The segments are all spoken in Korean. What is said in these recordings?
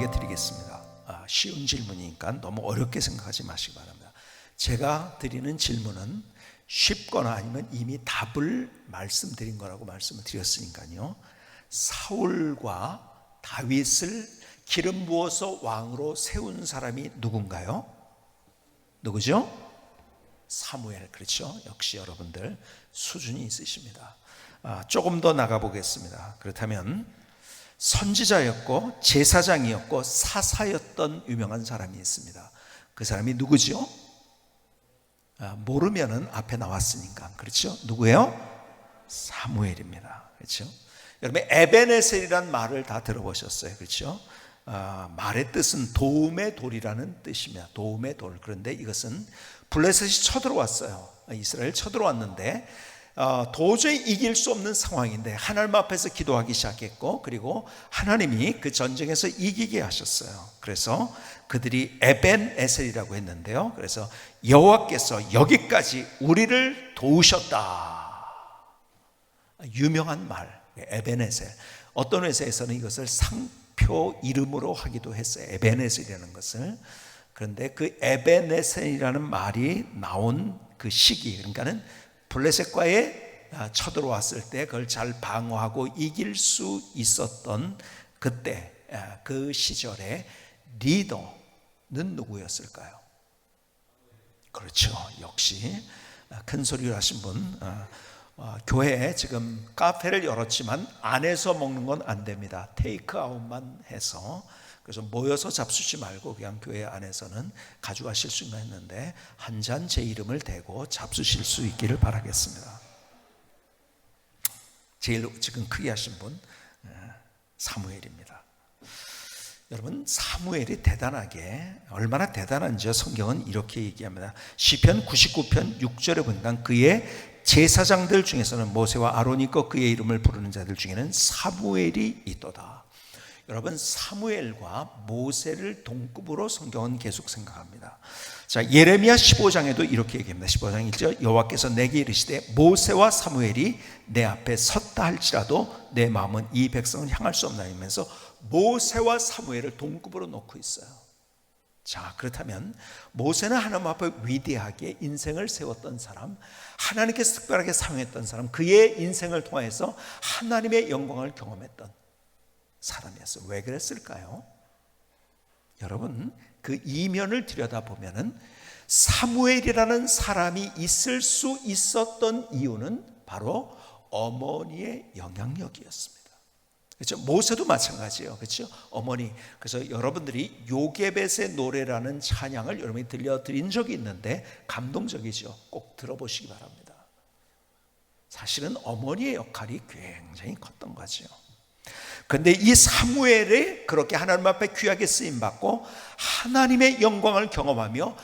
간단하게 드리겠습니다. 쉬운 질문이니까 너무 어렵게 생각하지 마시기 바랍니다. 제가 드리는 질문은 쉽거나 아니면 이미 답을 말씀드린 거라고 말씀을 드렸으니까요. 사울과 다윗을 기름 부어서 왕으로 세운 사람이 누군가요? 누구죠? 사무엘. 그렇죠? 역시 여러분들 수준이 있으십니다. 조금 더 나가 보겠습니다. 그렇다면 선지자였고 제사장이었고 사사였던 유명한 사람이 있습니다. 그 사람이 누구죠? 모르면은 앞에 나왔으니까. 그렇죠? 누구예요? 사무엘입니다. 그렇죠? 여러분 에베네셀이란 말을 다 들어보셨어요. 그렇죠? 말의 뜻은 도움의 돌이라는 뜻입니다. 도움의 돌. 그런데 이것은 블레셋이 쳐들어왔어요. 이스라엘 쳐들어왔는데 도저히 이길 수 없는 상황인데 하나님 앞에서 기도하기 시작했고, 그리고 하나님이 그 전쟁에서 이기게 하셨어요. 그래서 그들이 에벤에셀이라고 했는데요. 그래서 여호와께서 여기까지 우리를 도우셨다. 유명한 말 에벤에셀. 어떤 회사에서는 이것을 상표 이름으로 하기도 했어요. 에벤에셀이라는 것을. 그런데 그 에벤에셀이라는 말이 나온 그 시기, 그러니까는 블레셋과의 쳐들어왔을 때 그걸 잘 방어하고 이길 수 있었던 그때 그 시절의 리더는 누구였을까요? 그렇죠. 역시 큰 소리를 하신 분. 교회에 지금 카페를 열었지만 안에서 먹는 건 안 됩니다. 테이크아웃만 해서. 그래서 모여서 잡수지 말고 그냥 교회 안에서는 가져가실 수가 있는데 한 잔 제 이름을 대고 잡수실 수 있기를 바라겠습니다. 제일 지금 크게 하신 분 사무엘입니다. 여러분 사무엘이 대단하게 얼마나 대단한지 성경은 이렇게 얘기합니다. 시편 99편 6절에 보니까 그의 제사장들 중에서는 모세와 아론이 있고 그의 이름을 부르는 자들 중에는 사무엘이 있도다. 여러분 사무엘과 모세를 동급으로 성경은 계속 생각합니다. 자, 예레미야 15장에도 이렇게 얘기합니다. 15장 1절 여호와께서 내게 이르시되 모세와 사무엘이 내 앞에 섰다 할지라도 내 마음은 이 백성을 향할 수 없나이면서 모세와 사무엘을 동급으로 놓고 있어요. 자, 그렇다면 모세는 하나님 앞에 위대하게 인생을 세웠던 사람, 하나님께서 특별하게 사용했던 사람, 그의 인생을 통해서 하나님의 영광을 경험했던 사람이었어요. 왜 그랬을까요? 여러분 그 이면을 들여다보면은 사무엘이라는 사람이 있을 수 있었던 이유는 바로 어머니의 영향력이었습니다. 그렇죠? 모세도 마찬가지예요. 그렇죠? 어머니. 그래서 여러분들이 요게벳의 노래라는 찬양을 여러분이 들려드린 적이 있는데 감동적이죠. 꼭 들어보시기 바랍니다. 사실은 어머니의 역할이 굉장히 컸던 거죠. 그런데 이 사무엘이 그렇게 하나님 앞에 귀하게 쓰임받고 하나님의 영광을 경험하며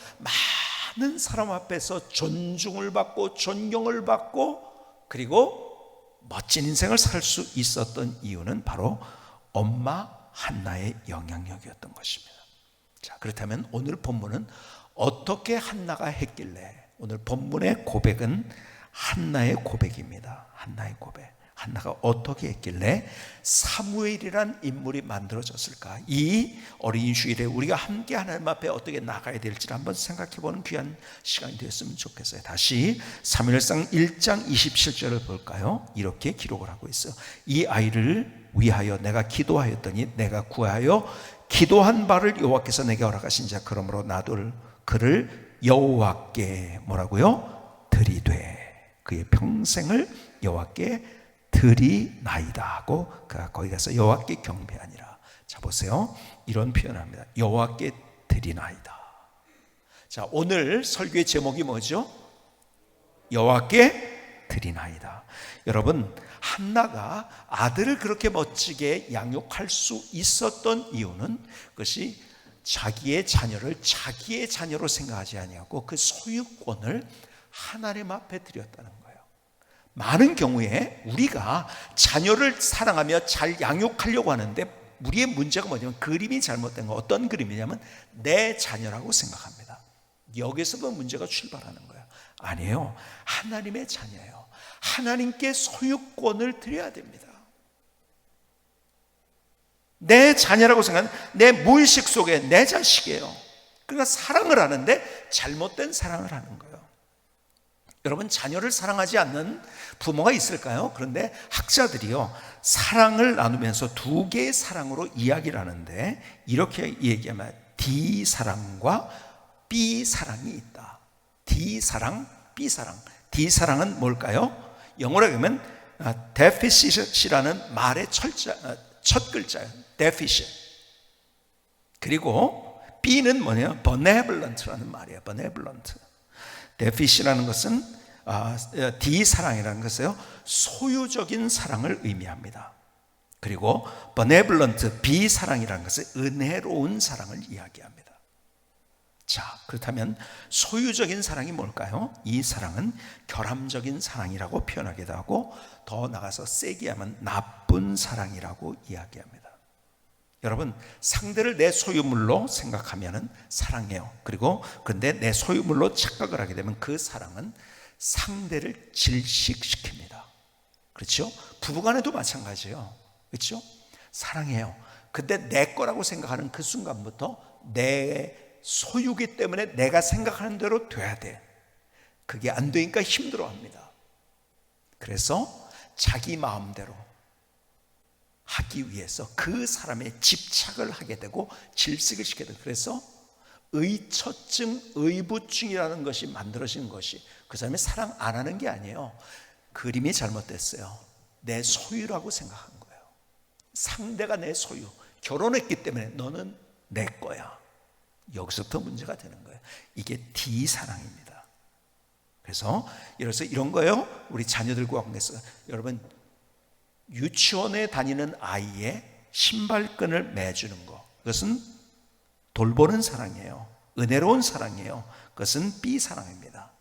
많은 사람 앞에서 존중을 받고 존경을 받고 그리고 멋진 인생을 살 수 있었던 이유는 바로 엄마 한나의 영향력이었던 것입니다. 자, 그렇다면 오늘 본문은 어떻게 한나가 했길래, 오늘 본문의 고백은 한나의 고백입니다. 한나의 고백. 한나가 어떻게 했길래 사무엘이란 인물이 만들어졌을까? 이 어린이 주일에 우리가 함께 하나님 앞에 어떻게 나가야 될지를 한번 생각해보는 귀한 시간이 되었으면 좋겠어요. 다시 사무엘상 1장 27절을 볼까요? 이렇게 기록을 하고 있어요. 이 아이를 위하여 내가 기도하였더니 내가 구하여 기도한 바를 여호와께서 내게 허락하신 자, 그러므로 나도 그를 여호와께 뭐라고요? 드리되 그의 평생을 여호와께 드리나이다 하고 그가 거기 가서 여호와께 경배하니라. 자, 보세요. 이런 표현을 합니다. 여호와께 드리나이다. 자, 오늘 설교의 제목이 뭐죠? 여호와께 드리나이다. 여러분 한나가 아들을 그렇게 멋지게 양육할 수 있었던 이유는 그것이 자기의 자녀를 자기의 자녀로 생각하지 아니하고 그 소유권을 하나님 앞에 드렸다는 거예요. 많은 경우에 우리가 자녀를 사랑하며 잘 양육하려고 하는데 우리의 문제가 뭐냐면 그림이 잘못된 거. 어떤 그림이냐면 내 자녀라고 생각합니다. 여기서도 문제가 출발하는 거예요. 아니에요. 하나님의 자녀예요. 하나님께 소유권을 드려야 됩니다. 내 자녀라고 생각하는 내 무의식 속에 내 자식이에요. 그러니까 사랑을 하는데 잘못된 사랑을 하는 거예요. 여러분, 자녀를 사랑하지 않는 부모가 있을까요? 그런데 학자들이요, 사랑을 나누면서 두 개의 사랑으로 이야기를 하는데 이렇게 얘기하면 D 사랑과 B 사랑이 있다. D 사랑, B 사랑. D 사랑은 뭘까요? 영어로 하면 deficit이라는 말의 첫 글자예요. deficit. 그리고 B는 뭐냐면 benevolent라는 말이에요. benevolent. deficit이라는 것은 D 사랑이라는 것은요, 소유적인 사랑을 의미합니다. 그리고 benevolent B 사랑이라는 것은 은혜로운 사랑을 이야기합니다. 자, 그렇다면 소유적인 사랑이 뭘까요? 이 사랑은 결함적인 사랑이라고 표현하기도 하고 더 나가서 세게 하면 나쁜 사랑이라고 이야기합니다. 여러분, 상대를 내 소유물로 생각하면 사랑해요. 그런데 내 소유물로 착각을 하게 되면 그 사랑은 상대를 질식시킵니다. 그렇죠? 부부간에도 마찬가지예요. 그렇죠? 사랑해요. 근데 내 거라고 생각하는 그 순간부터 내 소유기 때문에 내가 생각하는 대로 돼야 돼. 그게 안 되니까 힘들어합니다. 그래서 자기 마음대로 하기 위해서 그 사람의 집착을 하게 되고 질식을 시켜야 돼요. 그래서 의처증, 의부증이라는 것이 만들어진 것이 그 사람이 사랑 안 하는 게 아니에요. 그림이 잘못됐어요. 내 소유라고 생각한 거예요. 상대가 내 소유, 결혼했기 때문에 너는 내 거야. 여기서부터 문제가 되는 거예요. 이게 D 사랑입니다. 그래서 이런 거예요. 우리 자녀들과 관계에서 여러분, 유치원에 다니는 아이의 신발끈을 매주는 거, 그것은 돌보는 사랑이에요. 은혜로운 사랑이에요. 그것은 B 사랑입니다.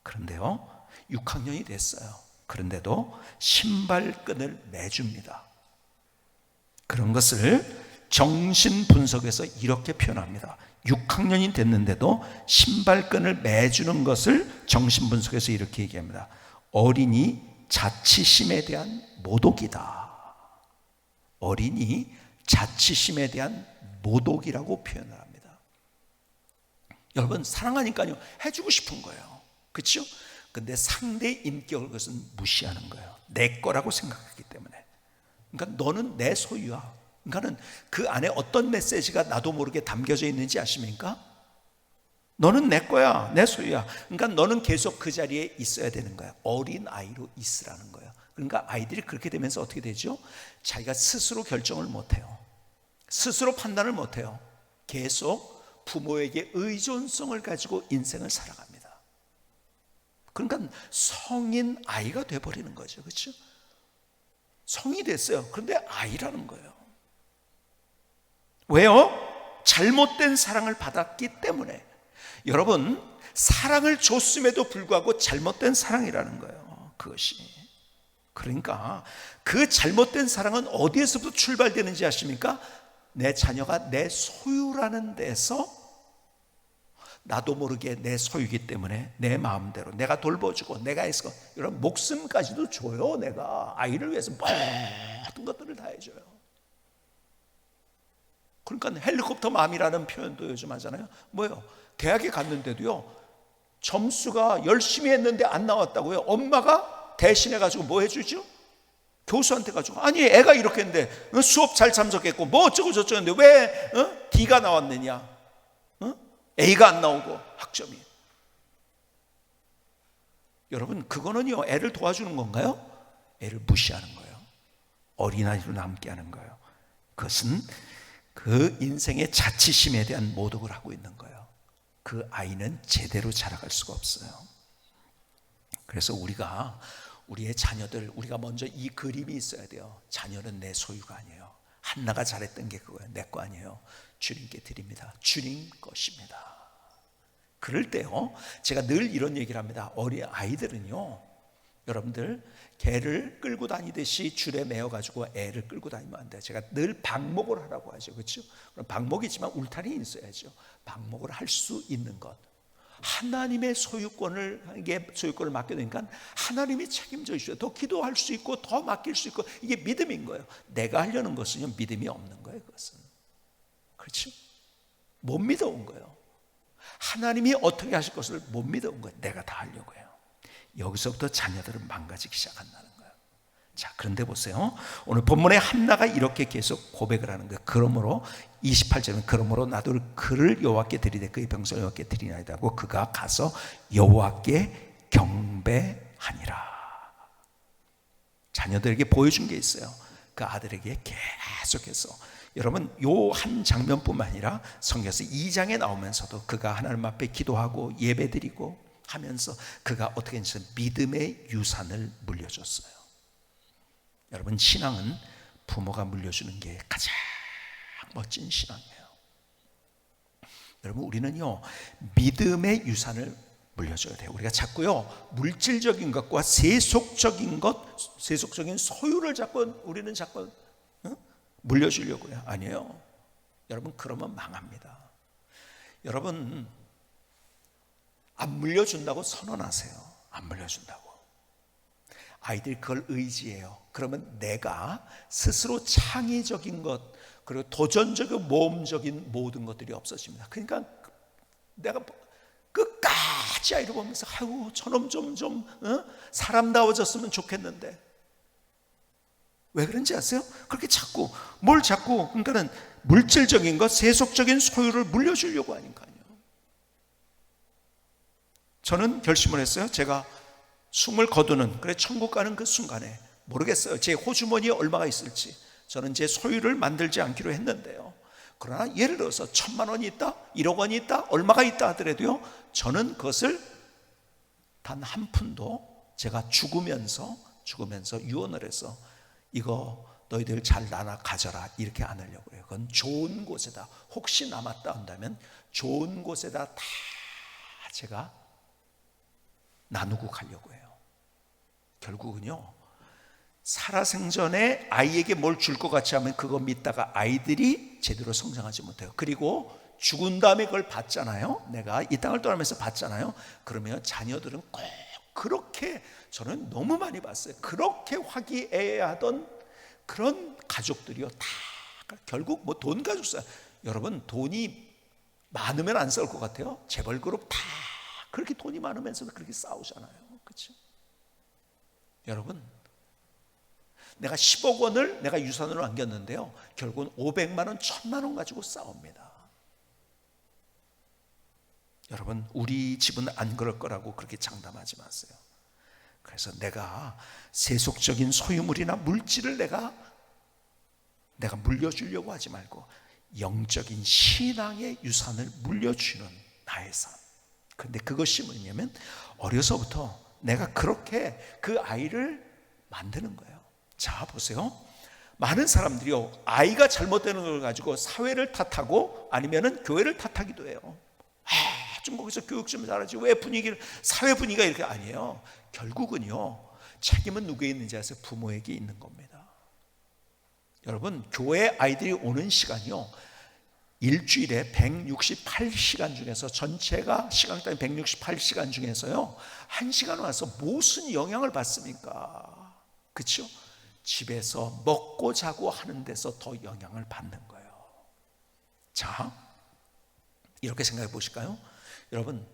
그런데요, 6학년이 됐어요. 그런데도 신발끈을 매줍니다. 그런 것을 정신분석에서 이렇게 표현합니다. 6학년이 됐는데도 신발끈을 매주는 것을 정신분석에서 이렇게 얘기합니다. 어린이 자치심에 대한 모독이다. 어린이 자치심에 대한 모독이라고 표현을 합니다. 여러분, 사랑하니까요, 해주고 싶은 거예요. 그렇죠? 근데 상대의 인격을 그것은 무시하는 거예요. 내 거라고 생각하기 때문에. 그러니까 너는 내 소유야. 그러니까는 그 안에 어떤 메시지가 나도 모르게 담겨져 있는지 아십니까? 너는 내 거야, 내 소유야. 그러니까 너는 계속 그 자리에 있어야 되는 거야. 어린 아이로 있으라는 거예요. 그러니까 아이들이 그렇게 되면서 어떻게 되죠? 자기가 스스로 결정을 못해요. 스스로 판단을 못해요. 계속 부모에게 의존성을 가지고 인생을 살아갑니다. 그러니까 성인 아이가 돼버리는 거죠. 그렇죠? 성이 됐어요. 그런데 아이라는 거예요. 왜요? 잘못된 사랑을 받았기 때문에. 여러분, 사랑을 줬음에도 불구하고 잘못된 사랑이라는 거예요. 그것이. 그러니까 그 잘못된 사랑은 어디에서부터 출발되는지 아십니까? 내 자녀가 내 소유라는 데서 나도 모르게 내 소유이기 때문에 내 마음대로 내가 돌봐주고 내가 해서 이런 목숨까지도 줘요. 내가 아이를 위해서 모든 것들을 다 해줘요. 그러니까 헬리콥터 맘이라는 표현도 요즘 하잖아요. 뭐예요? 대학에 갔는데도요, 점수가 열심히 했는데 안 나왔다고요. 엄마가 대신해가지고 뭐 해주죠? 교수한테 가지고, 아니 애가 이렇게 했는데 수업 잘 참석했고 뭐 어쩌고 저쩌고 했는데 왜 D가 나왔느냐, A가 안 나오고 학점이. 여러분, 그거는요, 애를 도와주는 건가요? 애를 무시하는 거예요. 어린아이로 남게 하는 거예요. 그것은 그 인생의 자치심에 대한 모독을 하고 있는 거예요. 그 아이는 제대로 자라갈 수가 없어요. 그래서 우리의 자녀들, 우리가 먼저 이 그림이 있어야 돼요. 자녀는 내 소유가 아니에요. 한나가 잘했던 게 그거예요. 내 거 아니에요. 주님께 드립니다. 주님 것입니다. 그럴 때요, 제가 늘 이런 얘기를 합니다. 어린 아이들은요, 여러분들 개를 끌고 다니듯이 줄에 매어가지고 애를 끌고 다니면 안 돼요. 제가 늘 방목을 하라고 하죠. 그렇죠? 방목이지만 울타리 있어야죠. 방목을 할 수 있는 것. 하나님의 소유권을 맡게 되니까 하나님이 책임져 주셔요. 더 기도할 수 있고 더 맡길 수 있고, 이게 믿음인 거예요. 내가 하려는 것은요, 믿음이 없는 거예요. 그것은. 그렇죠? 못 믿어온 거예요. 하나님이 어떻게 하실 것을 못 믿어온 거예요. 내가 다 하려고 해요. 여기서부터 자녀들은 망가지기 시작한다는 거예요. 자, 그런데 보세요. 오늘 본문의 한나가 이렇게 계속 고백을 하는 거예요. 그러므로 28절은 그러므로 나도 그를 여호와께 드리되 그의 병소를 여호와께 드리나이다 하고 그가 가서 여호와께 경배하니라. 자녀들에게 보여준 게 있어요. 그 아들에게 계속해서, 여러분 요 한 장면뿐만 아니라 성경에서 2장에 나오면서도 그가 하나님 앞에 기도하고 예배드리고 하면서 그가 어떻게 했냐면 믿음의 유산을 물려줬어요. 여러분, 신앙은 부모가 물려주는 게 가장 멋진 신앙이에요. 여러분, 우리는요 믿음의 유산을 물려줘야 돼요. 우리가 자꾸요 물질적인 것과 세속적인 소유를 우리는 자꾸 물려주려고 해요. 아니에요. 여러분, 그러면 망합니다. 여러분, 안 물려준다고 선언하세요. 안 물려준다고. 아이들이 그걸 의지해요. 그러면 내가 스스로 창의적인 것, 그리고 도전적이고 모험적인 모든 것들이 없어집니다. 그러니까 내가 끝까지 아이를 보면서 아유 저놈 좀 사람다워졌으면 좋겠는데, 왜 그런지 아세요? 그렇게 자꾸 그러니까는 물질적인 것, 세속적인 소유를 물려주려고 하니까요. 저는 결심을 했어요. 제가 숨을 거두는, 그래 천국 가는 그 순간에 모르겠어요. 제 호주머니에 얼마가 있을지. 저는 제 소유를 만들지 않기로 했는데요. 그러나 예를 들어서 1,000만 원이 있다, 1억 원이 있다, 얼마가 있다 하더라도요, 저는 그것을 단 한 푼도 제가 죽으면서 유언을 해서 이거 너희들 잘 나눠 가져라 이렇게 안 하려고 해요. 그건 좋은 곳에다, 혹시 남았다 한다면 좋은 곳에다 다 제가 나누고 가려고 해요. 결국은요, 살아생전에 아이에게 뭘 줄 것 같이 하면 그거 믿다가 아이들이 제대로 성장하지 못해요. 그리고 죽은 다음에 그걸 받잖아요. 내가 이 땅을 떠나면서 받잖아요. 그러면 자녀들은 꼭 그렇게, 저는 너무 많이 봤어요. 그렇게 화기애애하던 그런 가족들이요, 다 결국 뭐 돈 가지고 싸요. 여러분, 돈이 많으면 안 싸울 것 같아요? 재벌 그룹 다 그렇게 돈이 많으면서도 그렇게 싸우잖아요. 그렇죠? 여러분, 내가 10억 원을 내가 유산으로 남겼는데요, 결국은 500만 원, 1,000만 원 가지고 싸웁니다. 여러분, 우리 집은 안 그럴 거라고 그렇게 장담하지 마세요. 그래서 내가 세속적인 소유물이나 물질을 내가 물려주려고 하지 말고 영적인 신앙의 유산을 물려주는 나의 삶. 그런데 그것이 뭐냐면 어려서부터 내가 그렇게 그 아이를 만드는 거예요. 자, 보세요. 많은 사람들이요, 아이가 잘못되는 걸 가지고 사회를 탓하고 아니면은 교회를 탓하기도 해요. 좀 거기서 교육 좀 잘하지, 왜 사회 분위기가 이렇게. 아니에요. 결국은요, 책임은 누구에 있는지 아세요? 부모에게 있는 겁니다. 여러분, 교회 아이들이 오는 시간이요, 일주일에 168시간 중에서, 전체가 시간당 168시간 중에서요, 1시간 와서 무슨 영향을 받습니까? 그렇죠? 집에서 먹고 자고 하는 데서 더 영향을 받는 거예요. 자, 이렇게 생각해 보실까요? 여러분,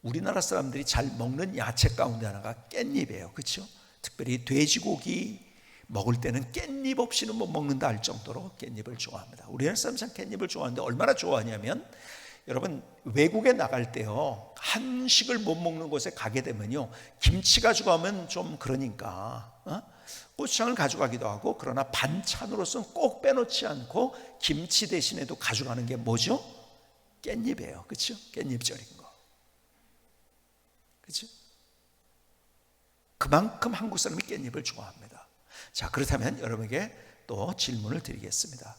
우리나라 사람들이 잘 먹는 야채 가운데 하나가 깻잎이에요. 그렇죠? 특별히 돼지고기 먹을 때는 깻잎 없이는 못 먹는다 할 정도로 깻잎을 좋아합니다. 우리나라 사람이 참 깻잎을 좋아하는데 얼마나 좋아하냐면, 여러분, 외국에 나갈 때요, 한식을 못 먹는 곳에 가게 되면요, 김치 가져가면 좀 그러니까 고추장을 가져가기도 하고, 그러나 반찬으로서는 꼭 빼놓지 않고 김치 대신에도 가져가는 게 뭐죠? 깻잎이에요. 그렇죠? 깻잎 절인 거. 그렇죠? 그만큼 한국 사람이 깻잎을 좋아합니다. 자, 그렇다면 여러분에게 또 질문을 드리겠습니다.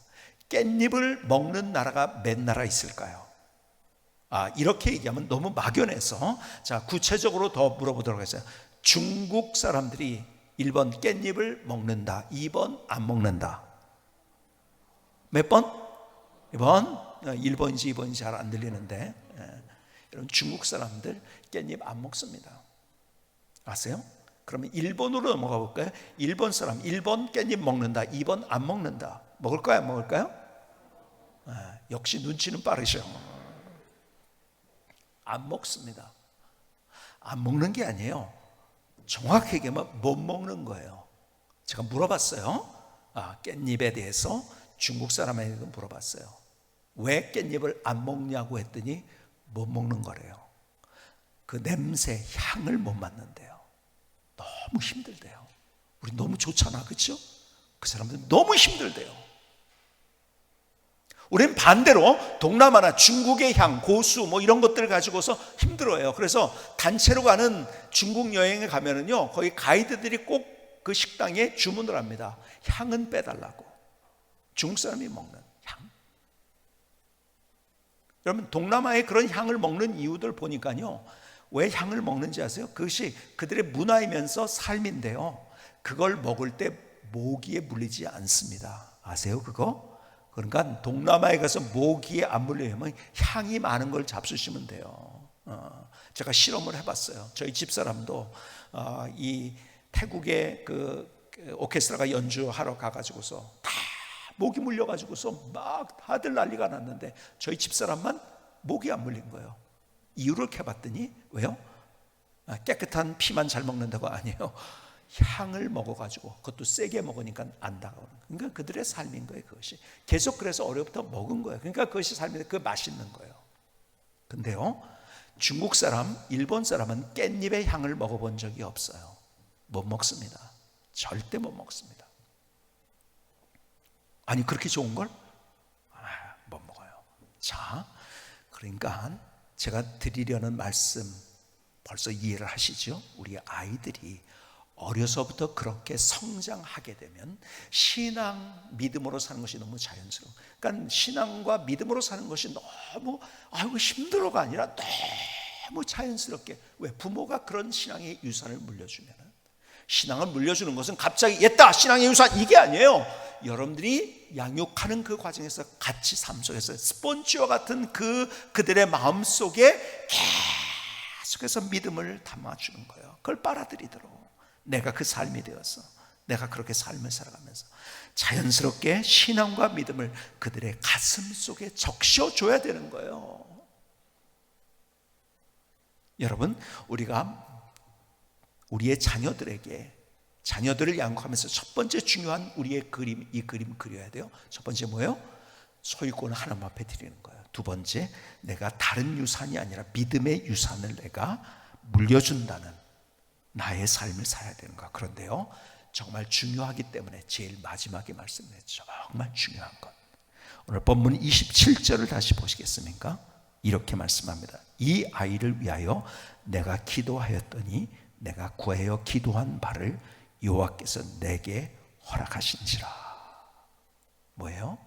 깻잎을 먹는 나라가 몇 나라 있을까요? 이렇게 얘기하면 너무 막연해서, 자, 구체적으로 더 물어보도록 하겠습니다. 중국 사람들이 1번 깻잎을 먹는다, 2번 안 먹는다. 몇 번? 2번? 1번인지 2번인지 잘 안 들리는데, 여러분, 중국 사람들 깻잎 안 먹습니다. 아세요? 그러면 일본으로 넘어가 볼까요? 일본 사람, 1번 깻잎 먹는다, 2번 안 먹는다. 먹을까요? 안 먹을까요? 역시 눈치는 빠르셔. 안 먹습니다. 안 먹는 게 아니에요. 정확하게 얘기하면 못 먹는 거예요. 제가 물어봤어요. 깻잎에 대해서 중국 사람에게도 물어봤어요. 왜 깻잎을 안 먹냐고 했더니 못 먹는 거래요. 그 냄새, 향을 못 맡는데요. 너무 힘들대요. 우리 너무 좋잖아, 그렇죠? 그 사람들은 너무 힘들대요. 우리는 반대로 동남아나 중국의 향, 고수 뭐 이런 것들을 가지고서 힘들어요. 그래서 단체로 가는 중국 여행에 가면은요, 거기 가이드들이 꼭 그 식당에 주문을 합니다. 향은 빼달라고. 중국 사람이 먹는 향. 여러분, 동남아의 그런 향을 먹는 이유들 보니까요, 왜 향을 먹는지 아세요? 그것이 그들의 문화이면서 삶인데요, 그걸 먹을 때 모기에 물리지 않습니다. 아세요, 그거? 그러니까 동남아에 가서 모기에 안 물리려면 향이 많은 걸 잡수시면 돼요. 제가 실험을 해봤어요. 저희 집사람도 이 태국의 그 오케스트라가 연주하러 가가지고서 다 모기 물려가지고서 막 다들 난리가 났는데 저희 집사람만 모기 안 물린 거예요. 이유를 캐봤더니 왜요? 깨끗한 피만 잘 먹는다고 아니에요. 향을 먹어가지고 그것도 세게 먹으니까 안 다가오는 거예요. 그러니까 그들의 삶인 거예요. 그것이 계속 그래서 어려부터 먹은 거예요. 그러니까 그것이 삶인데 그 맛있는 거예요. 근데요, 중국 사람, 일본 사람은 깻잎의 향을 먹어본 적이 없어요. 못 먹습니다. 절대 못 먹습니다. 아니, 그렇게 좋은 걸? 못 먹어요. 자, 그러니까 제가 드리려는 말씀 벌써 이해를 하시죠? 우리 아이들이 어려서부터 그렇게 성장하게 되면 신앙, 믿음으로 사는 것이 너무 자연스러워. 그러니까 신앙과 믿음으로 사는 것이 너무 힘들어가 아니라 너무 자연스럽게. 왜? 부모가 그런 신앙의 유산을 물려주면, 신앙을 물려주는 것은 갑자기 옛다 신앙의 유산 이게 아니에요. 여러분들이 양육하는 그 과정에서 같이 삶 속에서 스폰지와 같은 그들의 마음 속에 계속해서 믿음을 담아주는 거예요. 그걸 빨아들이도록 내가 그 삶이 되어서 내가 그렇게 삶을 살아가면서 자연스럽게 신앙과 믿음을 그들의 가슴 속에 적셔줘야 되는 거예요. 여러분, 우리가 우리의 자녀들을 양육하면서 첫 번째 중요한 우리의 그림, 이 그림 그려야 돼요. 첫 번째 뭐예요? 소유권을 하나님 앞에 드리는 거예요. 두 번째, 내가 다른 유산이 아니라 믿음의 유산을 내가 물려준다는 나의 삶을 살아야 되는 거야. 그런데요, 정말 중요하기 때문에 제일 마지막에 말씀드렸죠. 정말 중요한 것. 오늘 본문 27절을 다시 보시겠습니까? 이렇게 말씀합니다. 이 아이를 위하여 내가 기도하였더니 내가 구하여 기도한 바를 여호와께서 내게 허락하신지라. 뭐예요?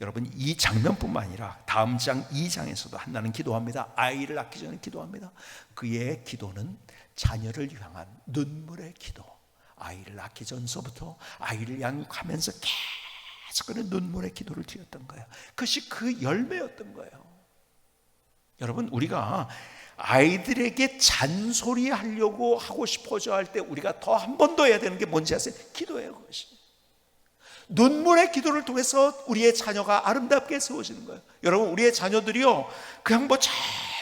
여러분, 이 장면뿐만 아니라 다음 장 2장에서도 한나는 기도합니다. 아이를 낳기 전에 기도합니다. 그의 기도는 자녀를 향한 눈물의 기도. 아이를 낳기 전서부터 아이를 양육하면서 계속 그런 눈물의 기도를 드렸던 거예요. 그것이 그 열매였던 거예요. 여러분, 우리가 아이들에게 잔소리하려고 하고 싶어져 할 때 우리가 더 한 번 더 해야 되는 게 뭔지 아세요? 기도예요. 그것이 눈물의 기도를 통해서 우리의 자녀가 아름답게 세워지는 거예요. 여러분, 우리의 자녀들이요, 그냥 뭐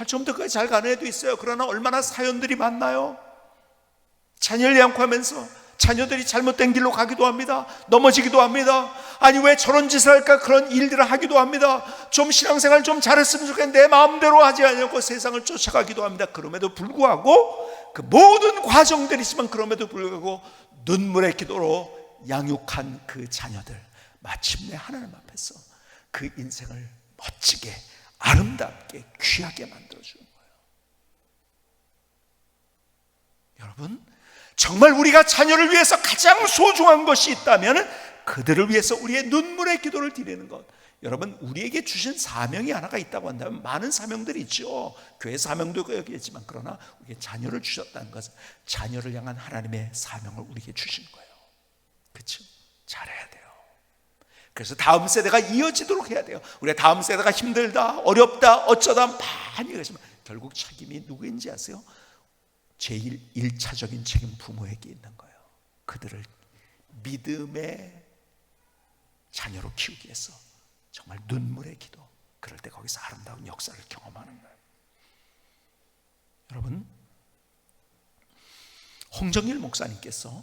좀 더 잘 가는 애도 있어요. 그러나 얼마나 사연들이 많나요? 자녀를 양육하면서 자녀들이 잘못된 길로 가기도 합니다. 넘어지기도 합니다. 아니, 왜 저런 짓을 할까? 그런 일들을 하기도 합니다. 좀 신앙생활 좀 잘했으면 좋겠는데 내 마음대로 하지 않냐고 세상을 쫓아가기도 합니다. 그럼에도 불구하고 그 모든 과정들이 있지만 그럼에도 불구하고 눈물의 기도로 양육한 그 자녀들, 마침내 하나님 앞에서 그 인생을 멋지게 아름답게 귀하게 만들어주는 거예요. 여러분, 정말 우리가 자녀를 위해서 가장 소중한 것이 있다면 그들을 위해서 우리의 눈물의 기도를 드리는 것. 여러분, 우리에게 주신 사명이 하나가 있다고 한다면 많은 사명들이 있죠. 교회 사명도 여기 있지만 그러나 우리에게 자녀를 주셨다는 것은 자녀를 향한 하나님의 사명을 우리에게 주신 거예요. 그렇죠? 잘해야 돼요. 그래서 다음 세대가 이어지도록 해야 돼요. 우리가 다음 세대가 힘들다, 어렵다, 어쩌다 많이 그러지만 결국 책임이 누구인지 아세요? 제일 1차적인 책임 부모에게 있는 거예요. 그들을 믿음의 자녀로 키우기 위해서 정말 눈물의 기도, 그럴 때 거기서 아름다운 역사를 경험하는 거예요. 여러분, 홍정일 목사님께서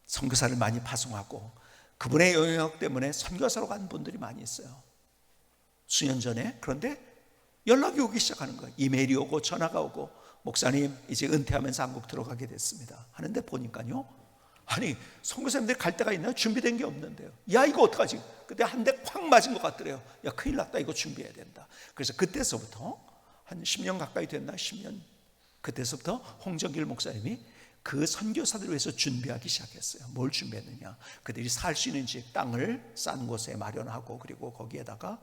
선교사를 많이 파송하고 그분의 영향력 때문에 선교사로 간 분들이 많이 있어요. 수년 전에. 그런데 연락이 오기 시작하는 거예요. 이메일이 오고 전화가 오고, 목사님 이제 은퇴하면서 한국 들어가게 됐습니다 하는데 보니까요, 아니 선교사님들이 갈 데가 있나요? 준비된 게 없는데요. 야 이거 어떡하지? 그때 한 대 콱 맞은 것 같더래요. 야 큰일 났다, 이거 준비해야 된다. 그래서 그때서부터 한 10년 가까이 됐나? 10년. 그때서부터 홍정길 목사님이 그 선교사들을 위해서 준비하기 시작했어요. 뭘 준비했느냐? 그들이 살 수 있는 집, 땅을 싼 곳에 마련하고, 그리고 거기에다가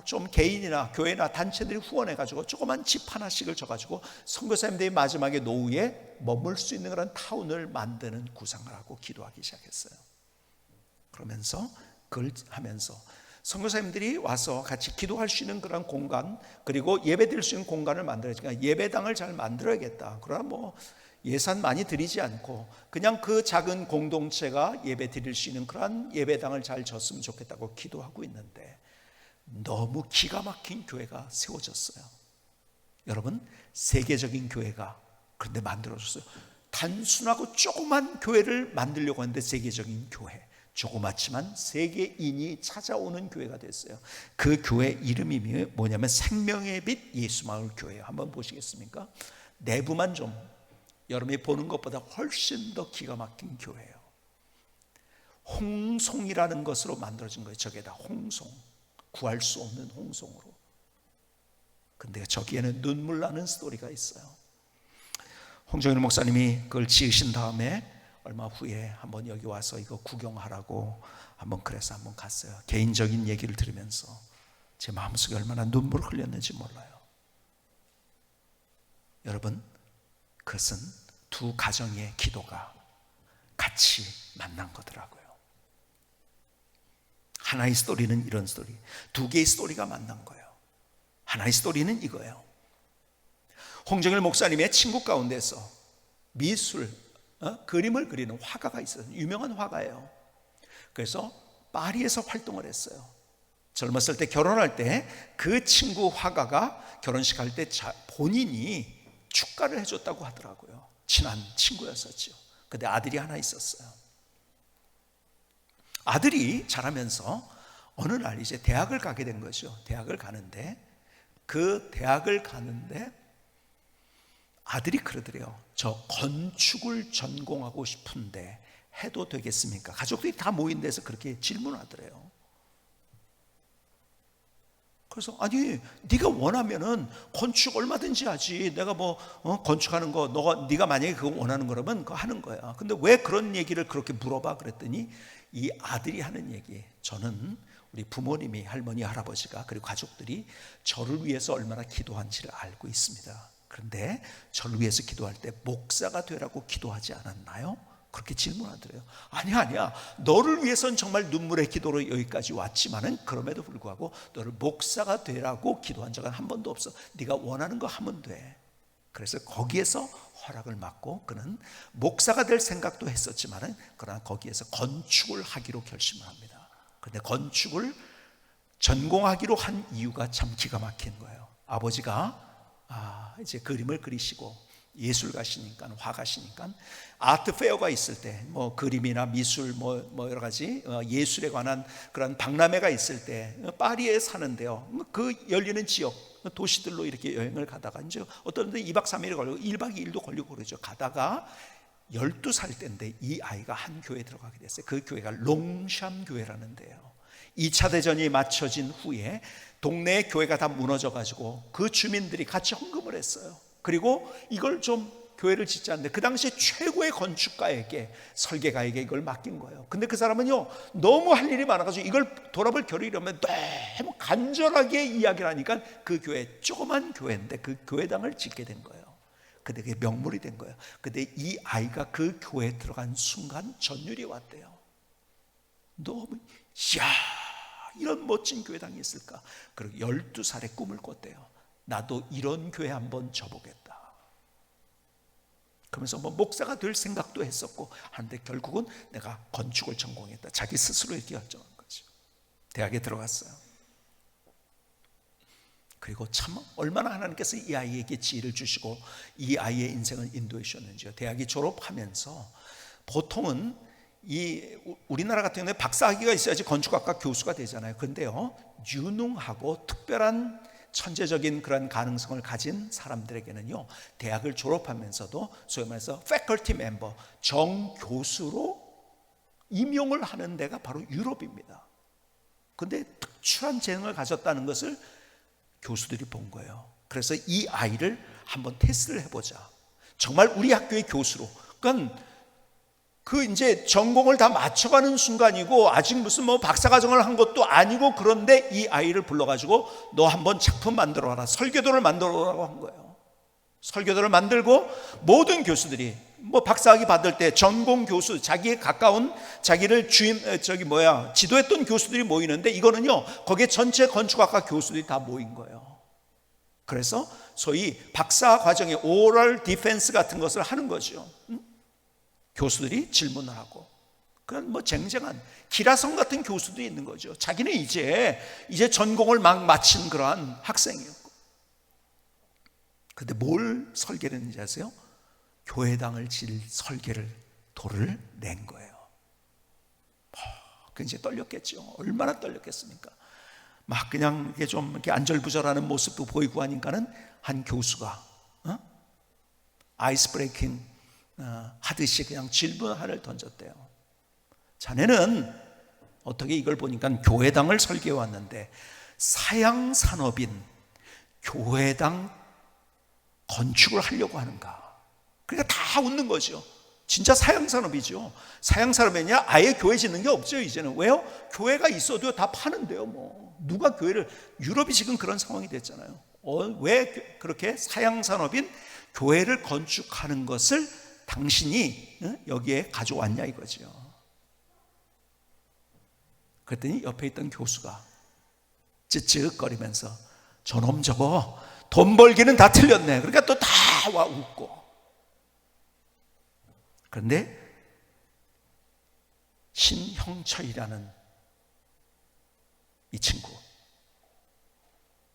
좀 개인이나 교회나 단체들이 후원해가지고 조그만 집 하나씩을 줘가지고 선교사님들이 마지막에 노후에 머물 수 있는 그런 타운을 만드는 구상을 하고 기도하기 시작했어요. 그러면서 그걸 하면서 선교사님들이 와서 같이 기도할 수 있는 그런 공간, 그리고 예배 드릴 수 있는 공간을 만들어야지. 예배당을 잘 만들어야겠다. 그러나 뭐 예산 많이 들이지 않고 그냥 그 작은 공동체가 예배 드릴 수 있는 그런 예배당을 잘 졌으면 좋겠다고 기도하고 있는데, 너무 기가 막힌 교회가 세워졌어요. 여러분, 세계적인 교회가 그런데 만들어졌어요. 단순하고 조그만 교회를 만들려고 하는데 세계적인 교회, 조그맣지만 세계인이 찾아오는 교회가 됐어요. 그 교회 이름이 뭐냐면 생명의 빛 예수마을 교회예요. 한번 보시겠습니까? 내부만 좀 여러분이 보는 것보다 훨씬 더 기가 막힌 교회예요. 홍송이라는 것으로 만들어진 거예요. 저게다 홍송, 구할 수 없는 홍송으로. 근데 저기에는 눈물 나는 스토리가 있어요. 홍정일 목사님이 그걸 지으신 다음에 얼마 후에 한번 여기 와서 이거 구경하라고 그래서 한번 갔어요. 개인적인 얘기를 들으면서 제 마음속에 얼마나 눈물을 흘렸는지 몰라요. 여러분, 그것은 두 가정의 기도가 같이 만난 거더라고요. 하나의 스토리는 이런 스토리, 두 개의 스토리가 만난 거예요. 하나의 스토리는 이거예요. 홍정일 목사님의 친구 가운데서 미술, 그림을 그리는 화가가 있어요. 유명한 화가예요. 그래서 파리에서 활동을 했어요. 젊었을 때, 결혼할 때 그 친구 화가가 결혼식 할 때 본인이 축가를 해줬다고 하더라고요. 친한 친구였었죠. 근데 아들이 하나 있었어요. 아들이 자라면서 어느 날 이제 대학을 가게 된 거죠. 대학을 가는데 아들이 그러더래요. 저 건축을 전공하고 싶은데 해도 되겠습니까? 가족들이 다 모인 데서 그렇게 질문하더래요. 그래서 아니 네가 원하면은 건축 얼마든지 하지. 내가 건축하는 거 네가 만약에 그거 원하는 거라면 그거 하는 거야. 근데 왜 그런 얘기를 그렇게 물어봐? 그랬더니 이 아들이 하는 얘기, 저는 우리 부모님이, 할머니, 할아버지가 그리고 가족들이 저를 위해서 얼마나 기도한지를 알고 있습니다. 그런데 저를 위해서 기도할 때 목사가 되라고 기도하지 않았나요? 그렇게 질문하더래요. 아니야. 너를 위해서는 정말 눈물의 기도로 여기까지 왔지만은 그럼에도 불구하고 너를 목사가 되라고 기도한 적은 한 번도 없어. 네가 원하는 거 하면 돼. 그래서 거기에서 허락을 받고 그는 목사가 될 생각도 했었지만은 그러나 거기에서 건축을 하기로 결심을 합니다. 그런데 건축을 전공하기로 한 이유가 참 기가 막힌 거예요. 아버지가 이제 그림을 그리시고 예술가시니까, 화가시니까 아트 페어가 있을 때 그림이나 미술 여러 가지 예술에 관한 그런 박람회가 있을 때 파리에 사는데요, 그 열리는 지역 도시들로 이렇게 여행을 가다가 이제 어떤 데 2박 3일이 걸리고 1박 2일도 걸리고 그러죠. 가다가 12살 때인데 이 아이가 한 교회에 들어가게 됐어요. 그 교회가 롱샴 교회라는 데예요. 2차 대전이 맞춰진 후에 동네의 교회가 다 무너져 가지고 그 주민들이 같이 헌금을 했어요. 그리고 이걸 좀 교회를 짓지 않는데 그 당시에 최고의 건축가에게, 설계가에게 이걸 맡긴 거예요. 근데 그 사람은요 너무 할 일이 많아가지고 이걸 돌아볼 겨를이려면 너무 간절하게 이야기를 하니까 그 교회, 조그만 교회인데 그 교회당을 짓게 된 거예요. 근데 그게 명물이 된 거예요. 근데 이 아이가 그 교회에 들어간 순간 전율이 왔대요. 너무 이야 이런 멋진 교회당이 있을까. 그리고 12살에 꿈을 꿨대요. 나도 이런 교회 한번 줘보겠다. 그러면서 뭐 목사가 될 생각도 했었고 하는데 결국은 내가 건축을 전공했다. 자기 스스로 이렇게 결정한 거죠. 대학에 들어갔어요. 그리고 참 얼마나 하나님께서 이 아이에게 지혜를 주시고 이 아이의 인생을 인도해 주셨는지요. 대학이 졸업하면서 보통은 우리나라 같은 경우에 박사학위가 있어야지 건축학과 교수가 되잖아요. 그런데요, 유능하고 특별한 천재적인 그런 가능성을 가진 사람들에게는요, 대학을 졸업하면서도 소위 말해서 faculty member, 정교수로 임용을 하는 데가 바로 유럽입니다. 그런데 특출한 재능을 가졌다는 것을 교수들이 본 거예요. 그래서 이 아이를 한번 테스트를 해보자. 정말 우리 학교의 교수로. 그러니까 그 이제 전공을 다 맞춰가는 순간이고 아직 무슨 뭐 박사과정을 한 것도 아니고, 그런데 이 아이를 불러가지고 너 한번 작품 만들어 와라, 설교도를 만들어 오라고 한 거예요. 설교도를 만들고 모든 교수들이 뭐 박사학위 받을 때 전공 교수, 자기에 가까운 자기를 지도했던 교수들이 모이는데, 이거는요 거기에 전체 건축학과 교수들이 다 모인 거예요. 그래서 소위 박사 과정의 오럴 디펜스 같은 것을 하는 거죠. 교수들이 질문을 하고, 그건 뭐 쟁쟁한 기라성 같은 교수도 있는 거죠. 자기는 이제 전공을 막 마친 그러한 학생이었고. 근데 뭘 설계를 했는지 아세요? 교회당을 질 도를 낸 거예요. 굉장히 떨렸겠죠. 얼마나 떨렸겠습니까? 막 그냥 이게 좀 이렇게 안절부절하는 모습도 보이고 하니까는 한 교수가 아이스 브레이킹 하듯이 그냥 질문 하나를 던졌대요. 자네는 어떻게 이걸 보니까 교회당을 설계해 왔는데 사양 산업인 교회당 건축을 하려고 하는가? 그러니까 다 웃는 거죠. 진짜 사양 산업이죠. 사양 산업이냐? 아예 교회 짓는 게 없죠 이제는. 왜요? 교회가 있어도 다 파는데요. 뭐 누가 교회를, 유럽이 지금 그런 상황이 됐잖아요. 왜 그렇게 사양 산업인 교회를 건축하는 것을 당신이 여기에 가져왔냐 이거죠. 그랬더니 옆에 있던 교수가 찌찌거리면서 저놈 저거 돈 벌기는 다 틀렸네. 그러니까 또 다 와 웃고. 그런데 신형철이라는 이 친구,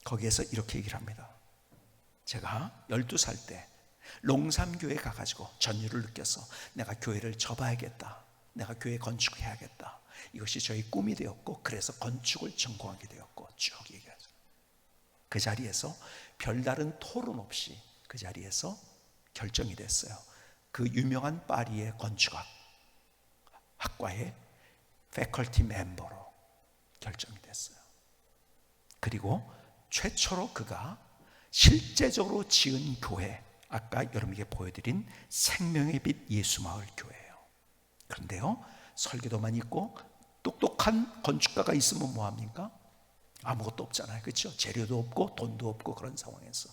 거기에서 이렇게 얘기를 합니다. 제가 12살 때 롱삼교회 가가지고 전율을 느껴서 내가 교회를 접어야겠다, 내가 교회 건축해야겠다, 이것이 저희 꿈이 되었고 그래서 건축을 전공하게 되었고 쭉 얘기하죠. 그 자리에서 별다른 토론 없이 그 자리에서 결정이 됐어요. 그 유명한 파리의 건축학과의 패컬티 멤버로 결정이 됐어요. 그리고 최초로 그가 실제적으로 지은 교회, 아까 여러분에게 보여드린 생명의 빛 예수마을 교회예요. 그런데요, 설계도만 있고 똑똑한 건축가가 있으면 뭐합니까? 아무것도 없잖아요. 그렇죠? 재료도 없고 돈도 없고 그런 상황에서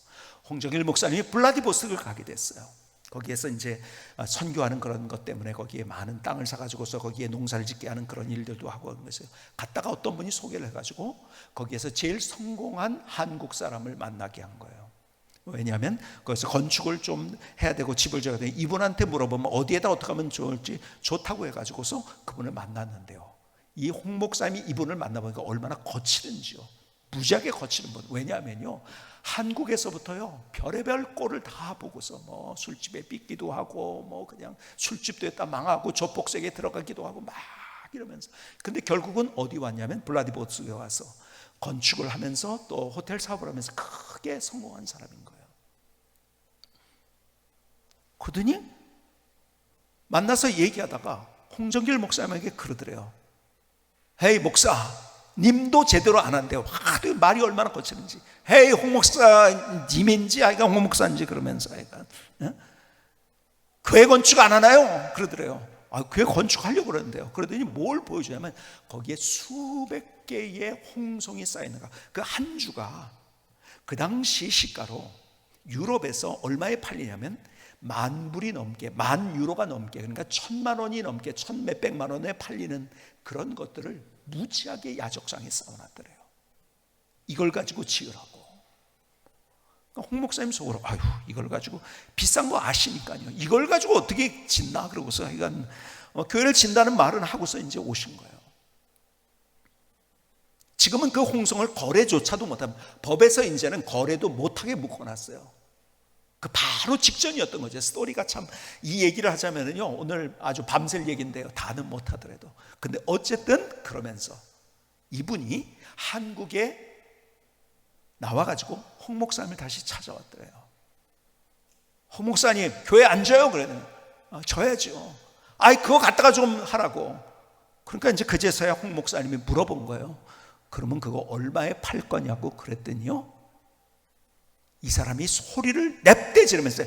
홍정일 목사님이 블라디보스토크를 가게 됐어요. 거기에서 이제 선교하는 그런 것 때문에 거기에 많은 땅을 사가지고서 거기에 농사를 짓게 하는 그런 일들도 하고 그래서 갔다가 어떤 분이 소개를 해가지고 거기에서 제일 성공한 한국 사람을 만나게 한 거예요. 왜냐하면 거기서 건축을 좀 해야 되고 집을 지어야 되고, 이분한테 물어보면 어디에다 어떻게 하면 좋을지 좋다고 해가지고서 그분을 만났는데요, 이 홍 목사님이 이분을 만나보니까 얼마나 거칠은지요. 무지하게 거칠은 분. 왜냐하면요, 한국에서부터요 별의별 꼴을 다 보고서 뭐 술집에 삐기도 하고 뭐 그냥 술집도 했다 망하고 조폭색에 들어가기도 하고 막 이러면서, 근데 결국은 어디 왔냐면 블라디보스토크에 와서 건축을 하면서 또 호텔 사업을 하면서 크게 성공한 사람인 거예요. 그러더니 만나서 얘기하다가 홍정길 목사님에게 그러더래요. 헤이 목사, 님도 제대로 안 한대요. 말이 얼마나 거치는지. 헤이 홍 목사님인지 아이가 홍 목사인지 그러면서 아이가 교회 건축 안 하나요? 그러더래요. 교회 건축하려고 그러는데요. 그러더니 뭘 보여주냐면 거기에 수백 개의 홍송이 쌓여있는가. 그 한 주가 그 당시 시가로 유럽에서 얼마에 팔리냐면 10,000불이 넘게, 10,000유로가 넘게, 그러니까 1,000만 원이 넘게, 1,몇백만 원에 팔리는 그런 것들을 무지하게 야적장에 쌓아놨더래요. 이걸 가지고 지으라고. 홍 목사님 속으로 아유 이걸 가지고 비싼 거 아시니까요. 이걸 가지고 어떻게 짓나 그러고서 이건 교회를 진다는 말은 하고서 이제 오신 거예요. 지금은 그 홍성을 거래조차도 못하면 법에서 이제는 거래도 못하게 묶어놨어요. 그 바로 직전이었던 거죠. 스토리가 참 이 얘기를 하자면요 오늘 아주 밤샐 얘기인데요. 다는 못하더라도 근데 어쨌든 그러면서 이분이 한국에 나와가지고 홍 목사님을 다시 찾아왔더래요. 홍 목사님 교회 안 져요? 그러더니 져야죠. 아이 그거 갖다가 좀 하라고. 그러니까 이제 그제서야 홍 목사님이 물어본 거예요. 그러면 그거 얼마에 팔 거냐고 그랬더니요 이 사람이 소리를 냅대 지르면서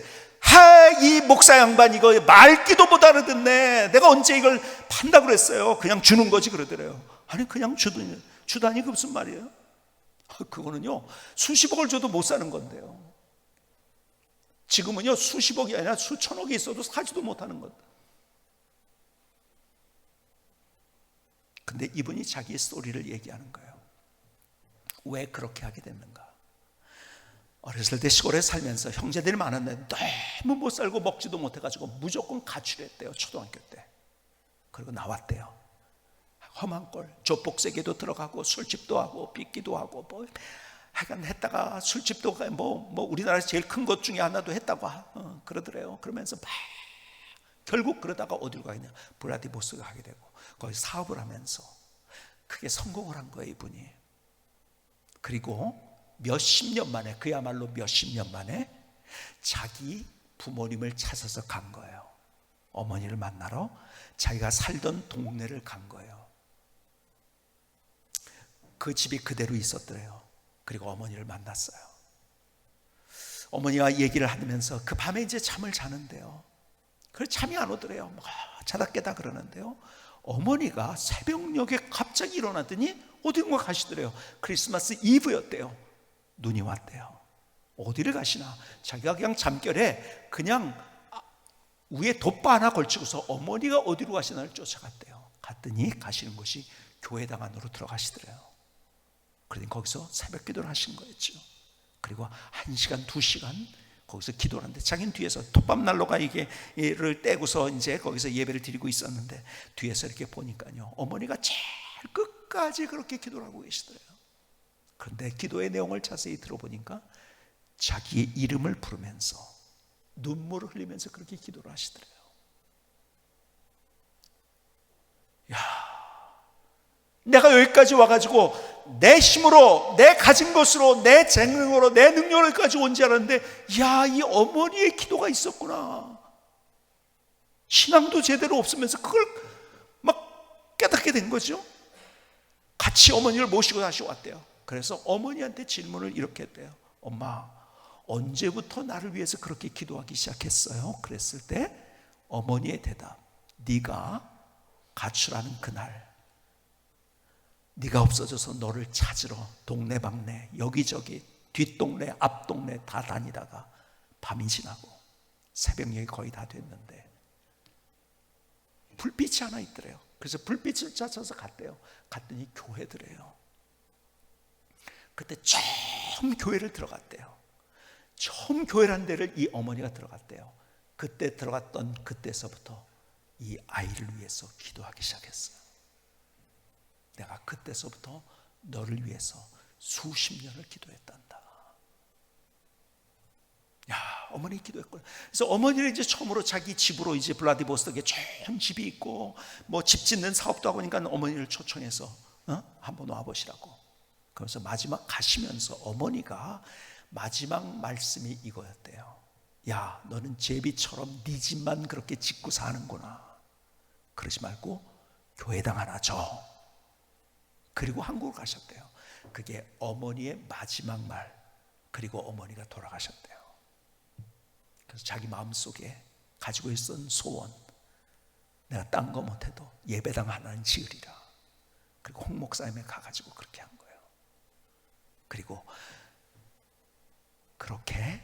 이 목사 양반 이거 말귀도 못 알아듣네. 내가 언제 이걸 판다고 그랬어요. 그냥 주는 거지 그러더래요. 아니 그냥 주다니 그 무슨 말이에요? 그거는요 수십억을 줘도 못 사는 건데요. 지금은요 수십억이 아니라 수천억이 있어도 사지도 못하는 것. 근데 이분이 자기의 스토리를 얘기하는 거예요. 왜 그렇게 하게 됐는가? 어렸을 때 시골에 살면서 형제들이 많았는데 너무 못 살고 먹지도 못해가지고 무조건 가출을 했대요. 초등학교 때. 그리고 나왔대요. 험한 꼴, 조폭세계도 들어가고 술집도 하고 빚기도 하고 뭐 하여간 했다가 술집도 뭐 우리나라에서 제일 큰 것 중에 하나도 했다고 그러더래요. 그러면서 막 결국 그러다가 어디로 가겠냐? 블라디보스토크에 가게 되고 거기 사업을 하면서 크게 성공을 한 거예요 이분이. 그리고 몇십 년 만에 그야말로 몇십 년 만에 자기 부모님을 찾아서 간 거예요. 어머니를 만나러 자기가 살던 동네를 간 거예요. 그 집이 그대로 있었더래요. 그리고 어머니를 만났어요. 어머니와 얘기를 하면서 그 밤에 이제 잠을 자는데요. 그래서 잠이 안 오더래요. 자다 깨다 그러는데요. 어머니가 새벽녘에 갑자기 일어나더니 어딘가 가시더래요. 크리스마스 이브였대요. 눈이 왔대요. 어디를 가시나? 자기가 그냥 잠결에 그냥 위에 돗바 하나 걸치고서 어머니가 어디로 가시나를 쫓아갔대요. 갔더니 가시는 곳이 교회당 안으로 들어가시더래요. 그러더니 거기서 새벽 기도를 하신 거였죠. 그리고 1시간, 2시간 거기서 기도를 하는데 자기는 뒤에서 톱밥난로가 이게를 떼고서 이제 거기서 예배를 드리고 있었는데 뒤에서 이렇게 보니까요 어머니가 제일 끝까지 그렇게 기도를 하고 계시더래요. 그런데 기도의 내용을 자세히 들어보니까 자기의 이름을 부르면서 눈물을 흘리면서 그렇게 기도를 하시더래요. 야, 내가 여기까지 와가지고 내 힘으로 내 가진 것으로 내 재능으로 내 능력을까지 온 줄 알았는데 야, 이 어머니의 기도가 있었구나. 신앙도 제대로 없으면서 그걸 막 깨닫게 된 거죠. 같이 어머니를 모시고 다시 왔대요. 그래서 어머니한테 질문을 이렇게 했대요. 엄마, 언제부터 나를 위해서 그렇게 기도하기 시작했어요? 그랬을 때 어머니의 대답, 네가 가출하는 그날 네가 없어져서 너를 찾으러 동네방네 여기저기 뒷동네 앞동네 다 다니다가 밤이 지나고 새벽녘이 거의 다 됐는데 불빛이 하나 있더래요. 그래서 불빛을 찾아서 갔대요. 갔더니 교회더래요. 그때 처음 교회를 들어갔대요. 처음 교회라는 데를 이 어머니가 들어갔대요. 그때 들어갔던 그때서부터 이 아이를 위해서 기도하기 시작했어요. 내가 그때서부터 너를 위해서 수십 년을 기도했단다. 야, 어머니 기도했구나. 그래서 어머니를 이제 처음으로 자기 집으로 이제 블라디보스토크에 좋은 집이 있고 뭐 집 짓는 사업도 하고 그러니까 어머니를 초청해서 한번 와보시라고. 그래서 마지막 가시면서 어머니가 마지막 말씀이 이거였대요. 야, 너는 제비처럼 네 집만 그렇게 짓고 사는구나. 그러지 말고 교회당 하나 줘. 그리고 한국을 가셨대요. 그게 어머니의 마지막 말. 그리고 어머니가 돌아가셨대요. 그래서 자기 마음속에 가지고 있었던 소원, 내가 딴 거 못해도 예배당 하나는 지으리라. 그리고 홍 목사님에 가가지고 그렇게 한 거예요. 그리고 그렇게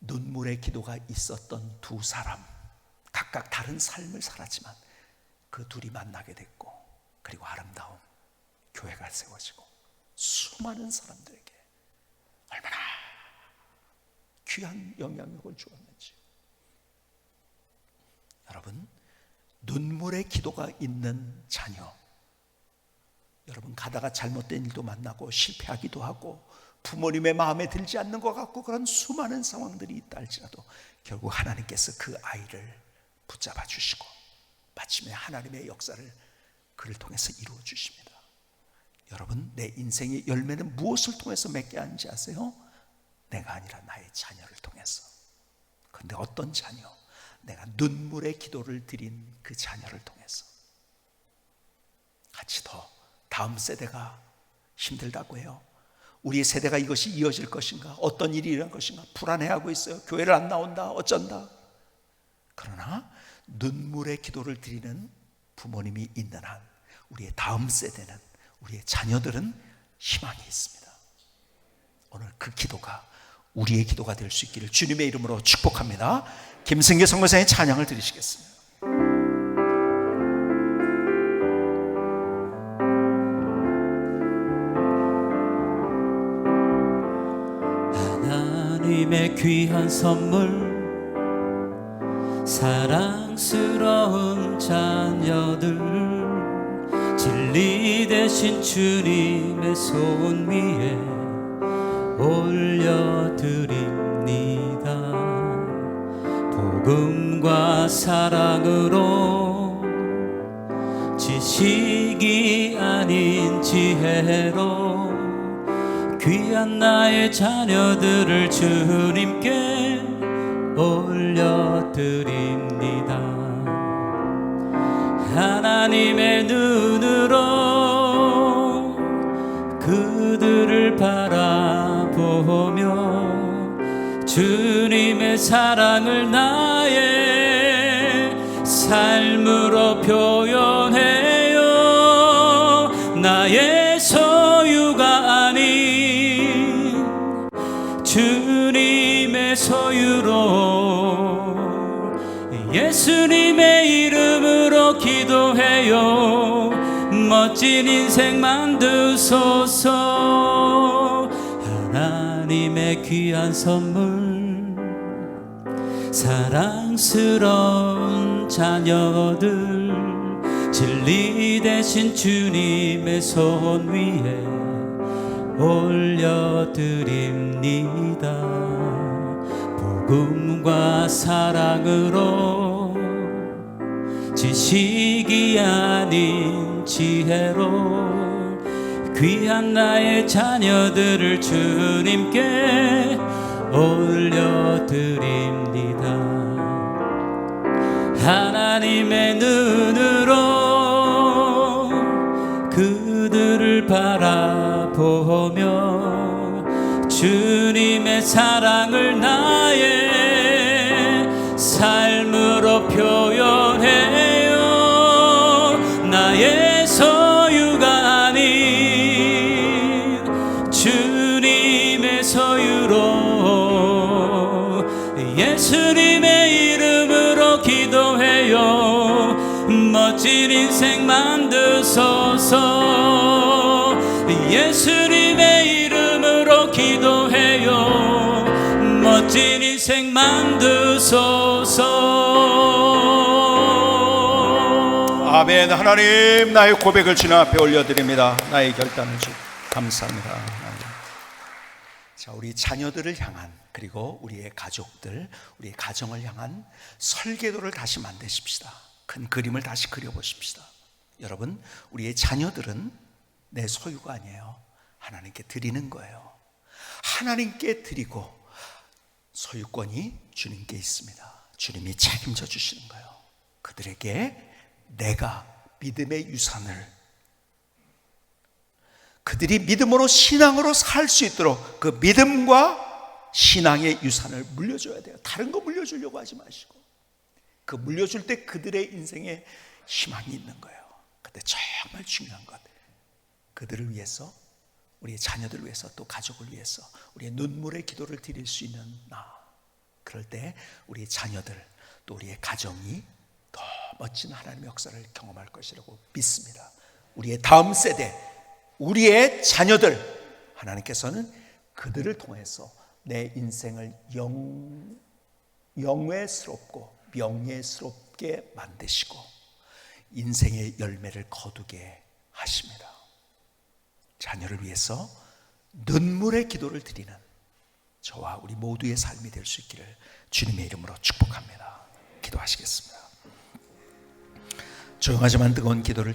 눈물의 기도가 있었던 두 사람, 각각 다른 삶을 살았지만 그 둘이 만나게 됐고, 그리고 아름다운 교회가 세워지고 수많은 사람들에게 얼마나 귀한 영향력을 주었는지. 여러분, 눈물의 기도가 있는 자녀, 여러분 가다가 잘못된 일도 만나고 실패하기도 하고 부모님의 마음에 들지 않는 것 같고 그런 수많은 상황들이 있다 할지라도 결국 하나님께서 그 아이를 붙잡아 주시고 마침내 하나님의 역사를 그를 통해서 이루어 주십니다. 여러분, 내 인생의 열매는 무엇을 통해서 맺게 하는지 아세요? 내가 아니라 나의 자녀를 통해서. 그런데 어떤 자녀? 내가 눈물의 기도를 드린 그 자녀를 통해서. 같이 더 다음 세대가 힘들다고 해요. 우리 세대가 이것이 이어질 것인가? 어떤 일이 일어날 것인가? 불안해하고 있어요. 교회를 안 나온다, 어쩐다. 그러나 눈물의 기도를 드리는 부모님이 있는 한 우리의 다음 세대는, 우리의 자녀들은 희망이 있습니다. 오늘 그 기도가 우리의 기도가 될 수 있기를 주님의 이름으로 축복합니다. 김승계 선교사의 찬양을 드리시겠습니다. 하나님의 귀한 선물, 사랑스러운 자녀들, 진리 되신 주님의 손 위에 올려드립니다. 복음과 사랑으로, 지식이 아닌 지혜로 귀한 나의 자녀들을 주님께 올려드립니다. 하나님의 눈으로 그들을 바라보며 주님의 사랑을 나의 삶으로 표현해요. 나의 소유가 아닌 주님의 소유로 예수님의 이름으로 기도해요. 멋진 인생 만드소서. 하나님의 귀한 선물, 사랑스러운 자녀들, 진리 되신 주님의 손 위에 올려드립니다. 복음과 사랑으로, 지식이 아닌 지혜로 귀한 나의 자녀들을 주님께 올려드립니다. 하나님의 눈으로 그들을 바라보며 주님의 사랑을 나의 삶으로 표현해요. 나의 소유가 아닌 주님의 소유로 예수님의 이름으로 기도해요. 멋진 인생 만드소서. 예수님의 이름으로 기도해요. 멋진 인생 만드소서. 아멘. 하나님, 나의 고백을 주님 앞에 올려드립니다. 나의 결단을 주 감사합니다. 자, 우리 자녀들을 향한, 그리고 우리의 가족들, 우리의 가정을 향한 설계도를 다시 만드십시다. 큰 그림을 다시 그려보십시다. 여러분, 우리의 자녀들은 내 소유가 아니에요. 하나님께 드리는 거예요. 하나님께 드리고 소유권이 주님께 있습니다. 주님이 책임져 주시는 거예요. 그들에게 내가 믿음의 유산을, 그들이 믿음으로 신앙으로 살 수 있도록 그 믿음과 신앙의 유산을 물려줘야 돼요. 다른 거 물려주려고 하지 마시고, 그 물려줄 때 그들의 인생에 희망이 있는 거예요. 근데 정말 중요한 것, 그들을 위해서, 우리의 자녀들을 위해서, 또 가족을 위해서 우리의 눈물의 기도를 드릴 수 있는 나, 그럴 때 우리의 자녀들 또 우리의 가정이 더 멋진 하나님의 역사를 경험할 것이라고 믿습니다. 우리의 다음 세대, 우리의 자녀들, 하나님께서는 그들을 통해서 내 인생을 영예스럽고 명예스럽게 만드시고 인생의 열매를 거두게 하십니다. 자녀를 위해서 눈물의 기도를 드리는 저와 우리 모두의 삶이 될 수 있기를 주님의 이름으로 축복합니다. 기도하시겠습니다. 조용하지만 뜨거운 기도를